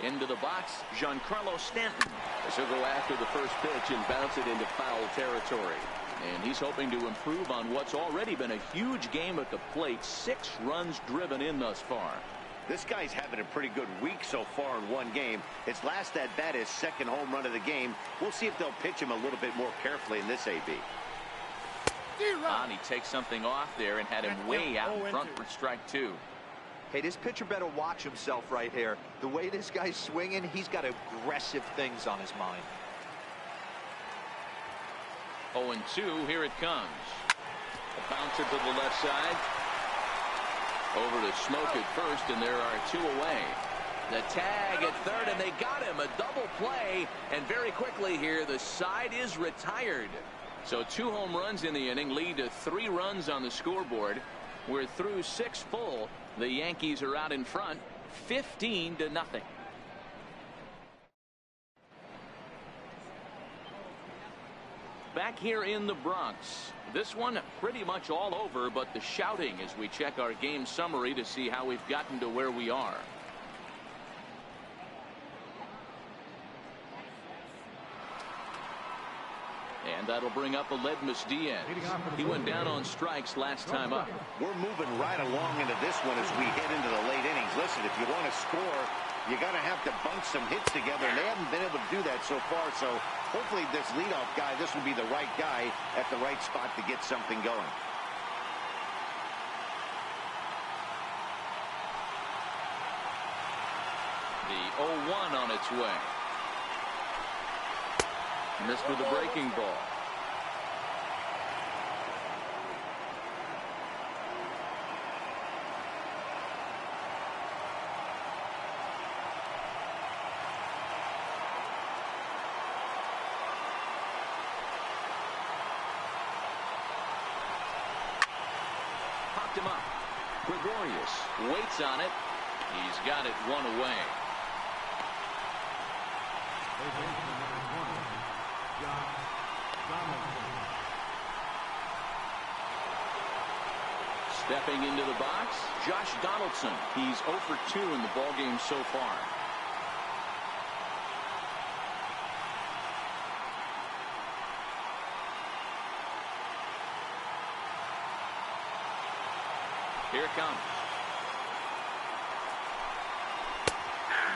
Into the box, Giancarlo Stanton. As he'll go after the first pitch and bounce it into foul territory. And he's hoping to improve on what's already been a huge game at the plate. 6 runs driven in thus far. This guy's having a pretty good week so far in one game. His last at bat is second home run of the game. We'll see if they'll pitch him a little bit more carefully in this AB. And he takes something off there and had him way out in front for strike 2. Hey, this pitcher better watch himself right here. The way this guy's swinging, he's got aggressive things on his mind. 0-2, here it comes. A bouncer to the left side. Over to Smoke at first, and there are 2 away. The tag at third, and they got him. A double play, and very quickly here, the side is retired. So 2 home runs in the inning lead to 3 runs on the scoreboard. We're through 6 full. The Yankees are out in front, 15-0. Back here in the Bronx. This one pretty much all over, but the shouting as we check our game summary to see how we've gotten to where we are. And that'll bring up Aledmus Diaz. He went down on strikes last time up. We're moving right along into this one as we head into the late innings. Listen, if you want to score, you got to have to bunch some hits together, and they haven't been able to do that so far. So hopefully this leadoff guy, this will be the right guy at the right spot to get something going. The 0-1 on its way. Missed with a breaking ball. Popped him up. Gregorius waits on it. He's got it 1 away. Stepping into the box, Josh Donaldson. He's 0 for 2 in the ballgame so far. Here it comes.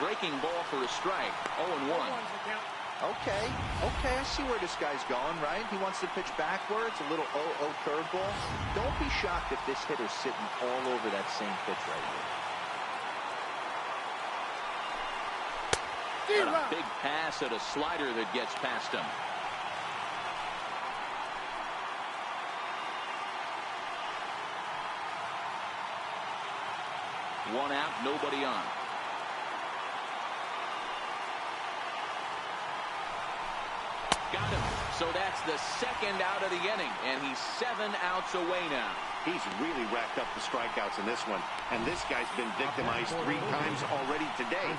Breaking ball for a strike. 0-1. Okay, I see where this guy's going, right? He wants to pitch backwards, a little 0-0 curveball. Don't be shocked if this hitter's sitting all over that same pitch right here. And a big pass at a slider that gets past him. One out, nobody on. Got him. So that's the second out of the inning, and he's 7 outs away now. He's really racked up the strikeouts in this one, and this guy's been victimized 3 times already today.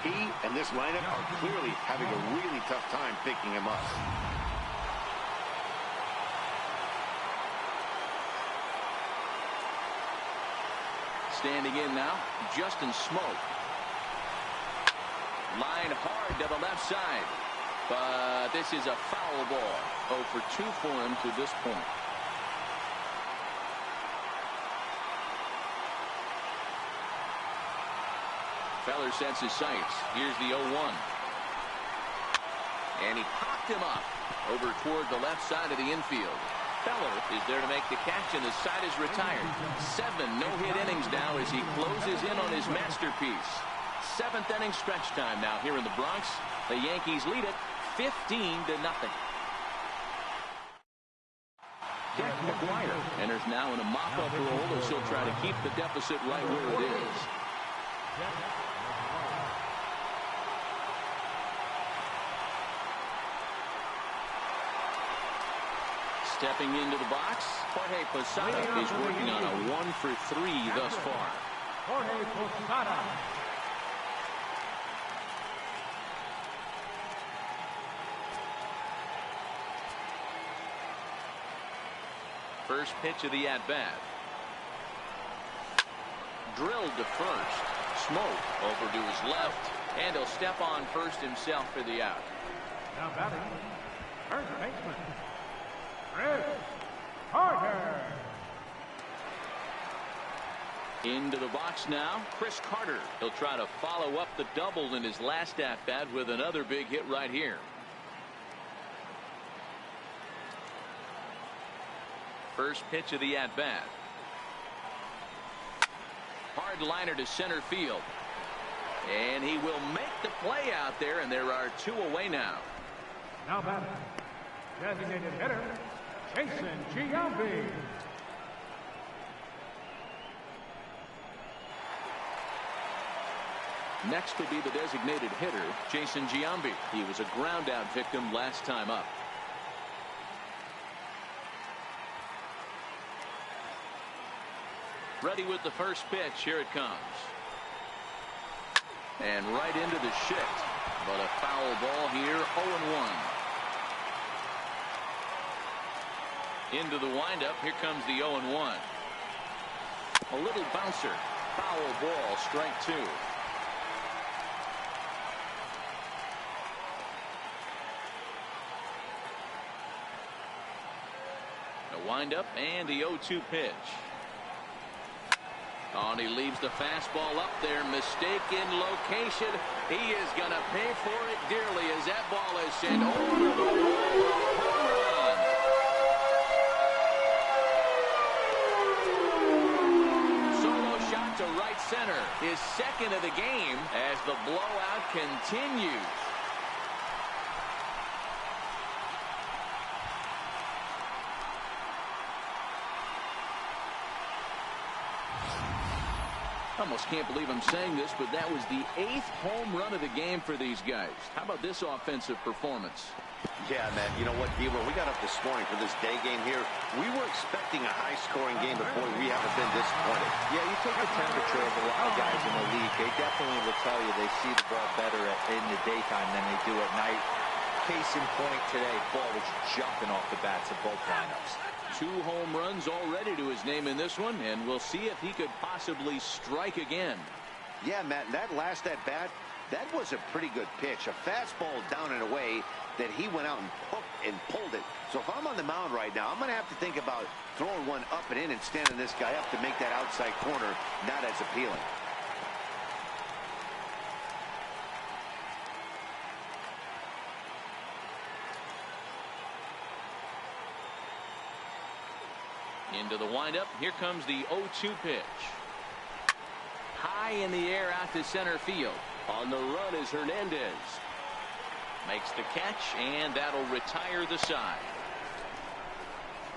He and this lineup are clearly having a really tough time picking him up. Standing in now, Justin Smoke. Line hard to the left side. But this is a foul ball. 0 for 2 for him to this point. Feller sets his sights. Here's the 0-1. And he popped him up over toward the left side of the infield. Feller is there to make the catch, and the side is retired. 7 no-hit innings now as he closes in on his masterpiece. 7th inning stretch time now here in the Bronx. The Yankees lead it 15-0. Derek McGuire enters now in a mop-up role as he'll try to keep the deficit right where it is. Stepping into the box, Jorge Posada is working on a 1 for 3 thus far. Jorge Posada. First pitch of the at-bat. Drilled to first. Smoke over to his left, and he'll step on first himself for the out. Now batting, first baseman, Chris Carter. Into the box now, Chris Carter. He'll try to follow up the double in his last at-bat with another big hit right here. First pitch of the at-bat. Hard liner to center field. And he will make the play out there, and there are 2 away now. Now batting, designated hitter, Jason Giambi. Next will be the designated hitter, Jason Giambi. He was a ground-out victim last time up. Ready with the first pitch. Here it comes. And right into the shift. But a foul ball here. 0-1. Into the windup. Here comes the 0-1. A little bouncer. Foul ball. Strike 2. The windup and the 0-2 pitch. Oh, and he leaves the fastball up there. Mistaken location. He is going to pay for it dearly as that ball is sent over the wall. Home run. Solo shot to right center. His second of the game as the blowout continues. Almost can't believe I'm saying this, but that was the 8th home run of the game for these guys. How about this offensive performance? Yeah, man, you know what, D-Roll, we got up this morning for this day game here. We were expecting a high-scoring game, but boy, we haven't been disappointed. Yeah, you take the temperature of a lot of guys in the league. They definitely will tell you they see the ball better in the daytime than they do at night. Case in point today, ball was jumping off the bats of both lineups. 2 home runs already to his name in this one, and we'll see if he could possibly strike again. Yeah, Matt, that last at-bat, that was a pretty good pitch. A fastball down and away that he went out and hooked and pulled it. So if I'm on the mound right now, I'm going to have to think about throwing one up and in and standing this guy up to make that outside corner not as appealing. Into the windup. Here comes the 0-2 pitch. High in the air out to center field. On the run is Hernandez. Makes the catch, and that'll retire the side.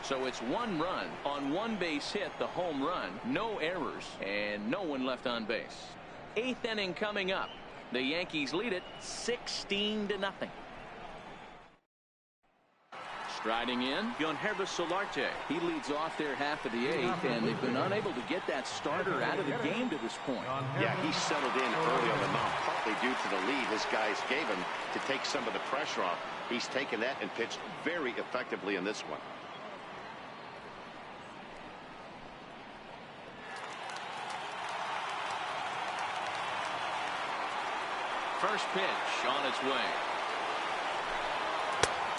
So it's 1 run on 1 base hit, the home run. No errors, and no one left on base. 8th inning coming up. The Yankees lead it 16-0. Striding in, Solarte. He leads off their half of the 8th, and they've been unable to get that starter out of the game to this point. Yeah, he settled in early on the mound, partly due to the lead his guys gave him to take some of the pressure off. He's taken that and pitched very effectively in this one. First pitch on its way.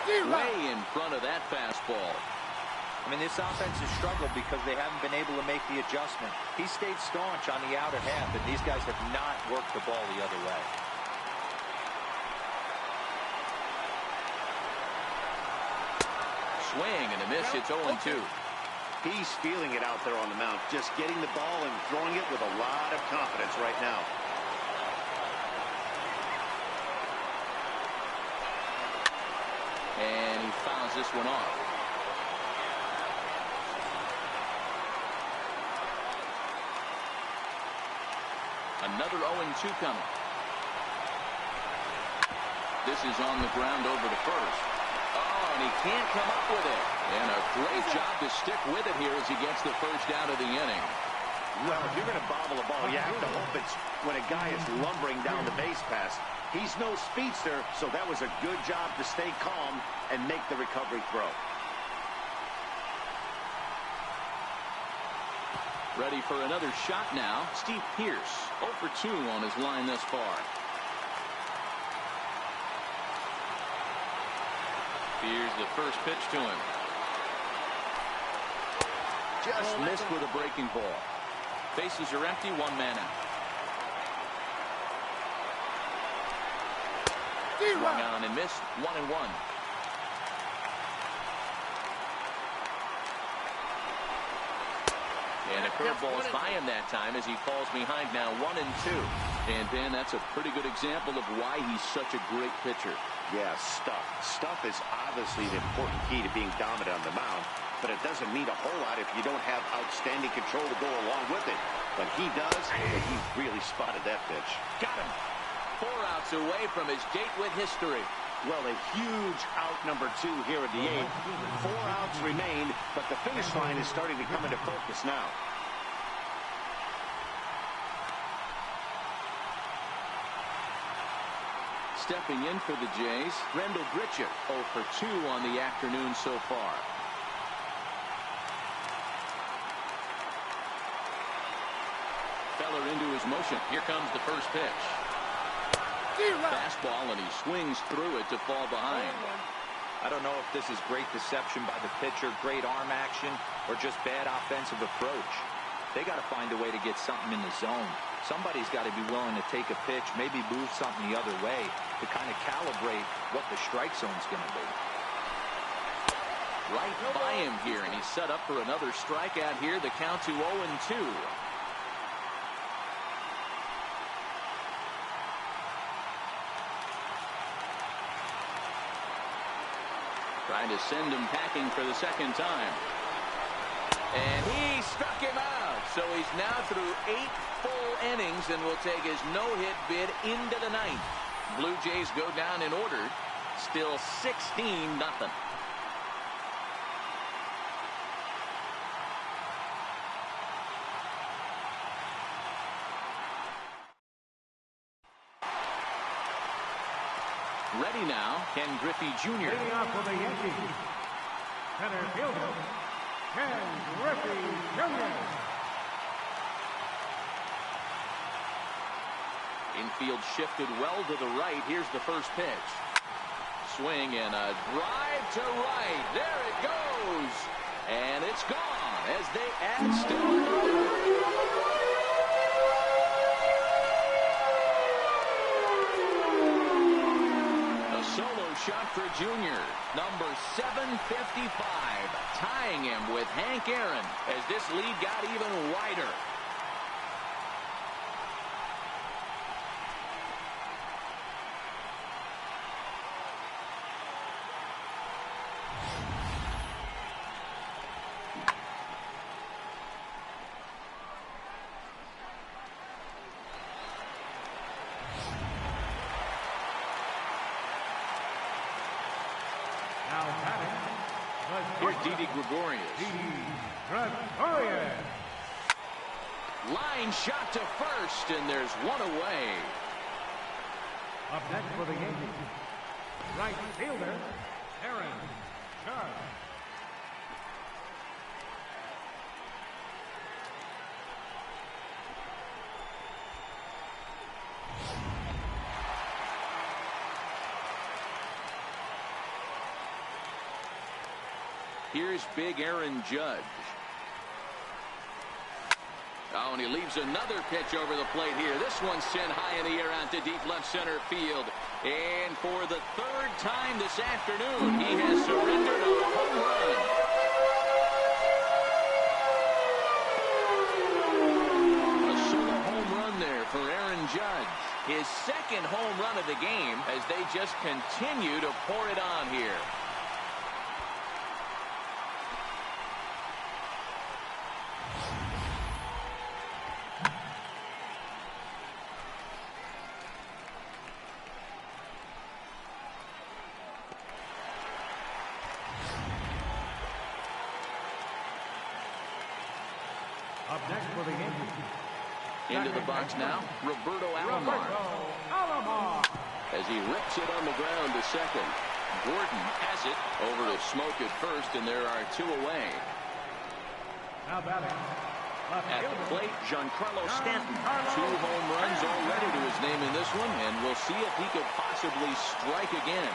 Way in front of that fastball. I mean, this offense has struggled because they haven't been able to make the adjustment. He stayed staunch on the outer half, and these guys have not worked the ball the other way. Swing and a miss. It's 0-2. He's feeling it out there on the mound, just getting the ball and throwing it with a lot of confidence right now. And he fouls this one off. Another 0-2 coming. This is on the ground over to first. Oh, and he can't come up with it. And a great job to stick with it here as he gets the first out of the inning. Well, if you're going to bobble a ball, you have to hope it's when a guy is lumbering down the base pass. He's no speedster, so that was a good job to stay calm and make the recovery throw. Ready for another shot now. Steve Pearce, 0 for 2 on his line thus far. Here's the first pitch to him. Just missed with a breaking ball. Bases are empty, 1 man out. Swung on and missed, 1-1. And a curveball is by him that time as he falls behind now 1-2. And Dan, that's a pretty good example of why he's such a great pitcher. Yeah, stuff. Stuff is obviously the important key to being dominant on the mound, but it doesn't mean a whole lot if you don't have outstanding control to go along with it. But he does, and he really spotted that pitch. Got him. 4 outs away from his date with history. Well, a huge out number 2 here in the 8th. 4 outs remain, but the finish line is starting to come into focus now. Stepping in for the Jays, Rendell Grichuk, 0 for 2 on the afternoon so far. Feller into his motion. Here comes the first pitch. Fastball, and he swings through it to fall behind. I don't know if this is great deception by the pitcher, great arm action, or just bad offensive approach. They got to find a way to get something in the zone. Somebody's got to be willing to take a pitch, maybe move something the other way to kind of calibrate what the strike zone's going to be. Right by him here, and he's set up for another strikeout here. The count to 0-2. Trying to send him packing for the second time. And he struck him out. So he's now through 8 full innings and will take his no-hit bid into the ninth. Blue Jays go down in order. Still 16-0. Ready now, Ken Griffey Jr. Leading off for the Yankees, center fielder, Ken Griffey Jr. Infield shifted well to the right. Here's the first pitch. Swing and a drive to right. There it goes. And it's gone as they add still another. A solo shot for Junior. Number 755. Tying him with Hank Aaron as this lead got even wider. Now batting, Here's Didi Gregorius. Gregorius. Line shot to first, and there's one away. Up next for the Yankees, right fielder, Aaron Judge. Here's big Aaron Judge. Oh, and he leaves another pitch over the plate here. This one's sent high in the air out to deep left center field. And for the third time this afternoon, he has surrendered a home run. A solo home run there for Aaron Judge. His second home run of the game as they just continue to pour it on here. Up next for the Yankees. Into the box now, Roberto Alomar. As he rips it on the ground to second. Gordon has it over to Smoke at first, and there are two away. Now batting. At the plate, Giancarlo Stanton. 2 home runs already to his name in this one, and we'll see if he could possibly strike again.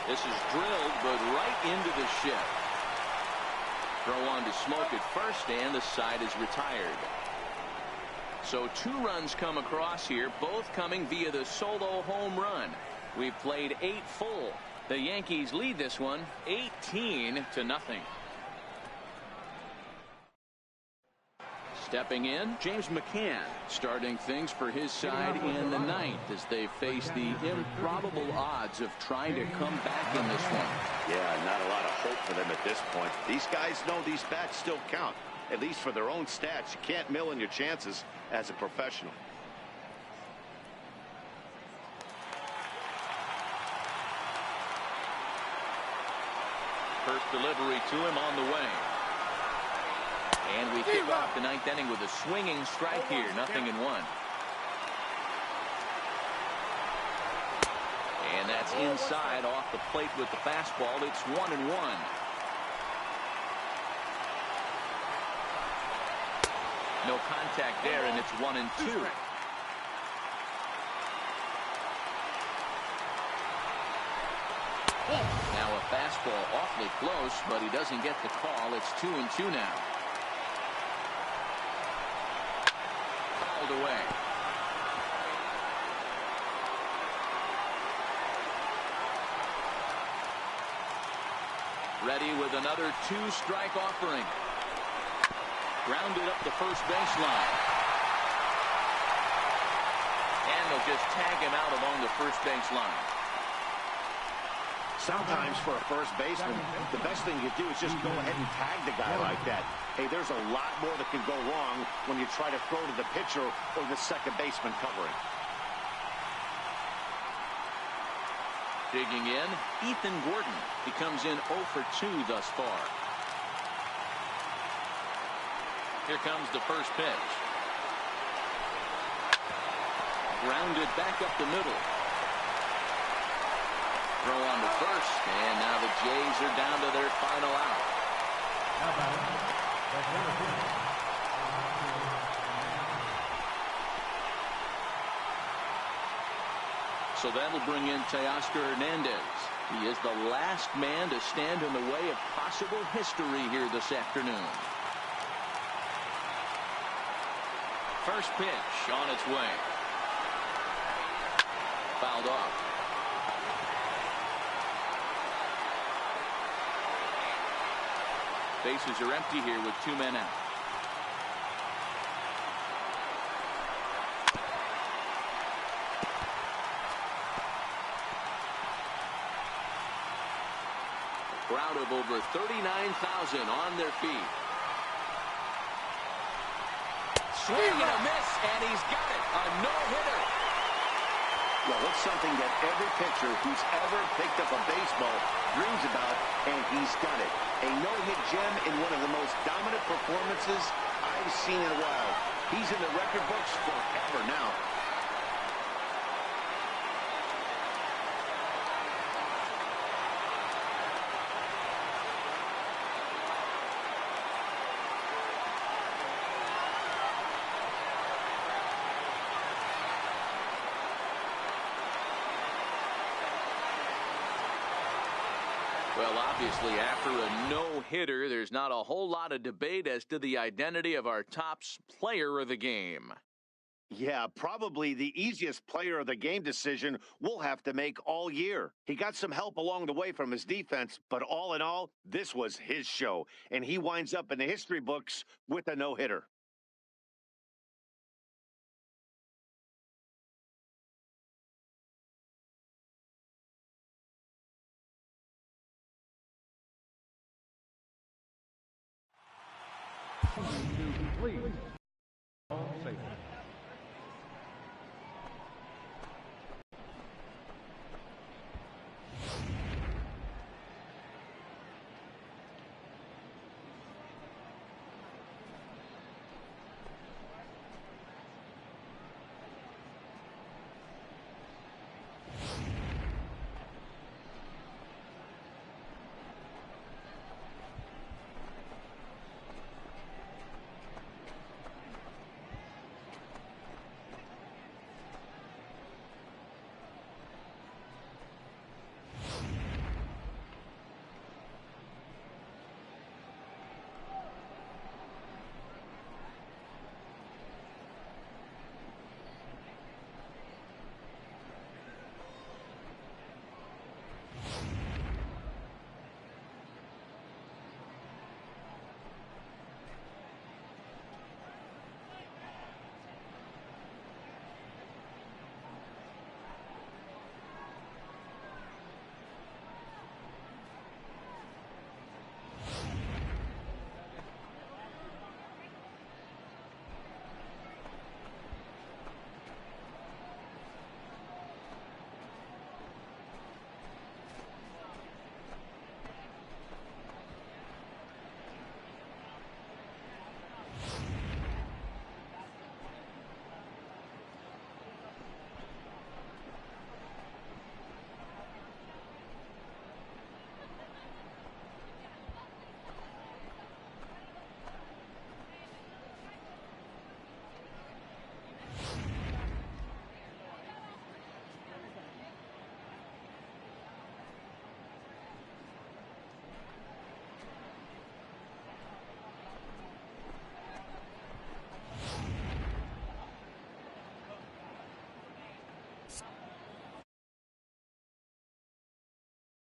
This is drilled, but right into the shift. Throw on to Smoke at first, and the side is retired. So 2 runs come across here, both coming via the solo home run. We've played 8 full. The Yankees lead this one 18-0. Stepping in, James McCann, starting things for his side in the ninth as they face the improbable odds of trying to come back in this one. Yeah, not a lot of hope for them at this point. These guys know these bats still count, at least for their own stats. You can't mill in your chances as a professional. First delivery to him on the way. And we kick off the ninth inning with a swinging strike here. 0-1. And that's inside off the plate with the fastball. It's 1-1. No contact there, and it's 1-2. Now a fastball awfully close, but he doesn't get the call. It's 2-2 now. Fouled away. Ready with another 2-strike offering. Grounded up the first baseline. And they'll just tag him out along the first baseline. Sometimes for a first baseman, the best thing you do is just go ahead and tag the guy like that. Hey, there's a lot more that can go wrong when you try to throw to the pitcher or the second baseman covering. Digging in, Ethan Gordon. He comes in 0 for 2 thus far. Here comes the first pitch. Grounded back up the middle. Throw on to first, and now the Jays are down to their final out. So that'll bring in Teoscar Hernandez. He is the last man to stand in the way of possible history here this afternoon. First pitch on its way. Fouled off. Bases are empty here with 2 men out. A crowd of over 39,000 on their feet. Swing and a miss, and he's got it. A no-hitter. Well, it's something that every pitcher who's ever picked up a baseball dreams about, and he's done it. A no-hit gem in one of the most dominant performances I've seen in a while. He's in the record books forever now. Well, obviously, after a no-hitter, there's not a whole lot of debate as to the identity of our top player of the game. Yeah, probably the easiest player of the game decision we'll have to make all year. He got some help along the way from his defense, but all in all, this was his show, and he winds up in the history books with a no-hitter. Complete. All safe.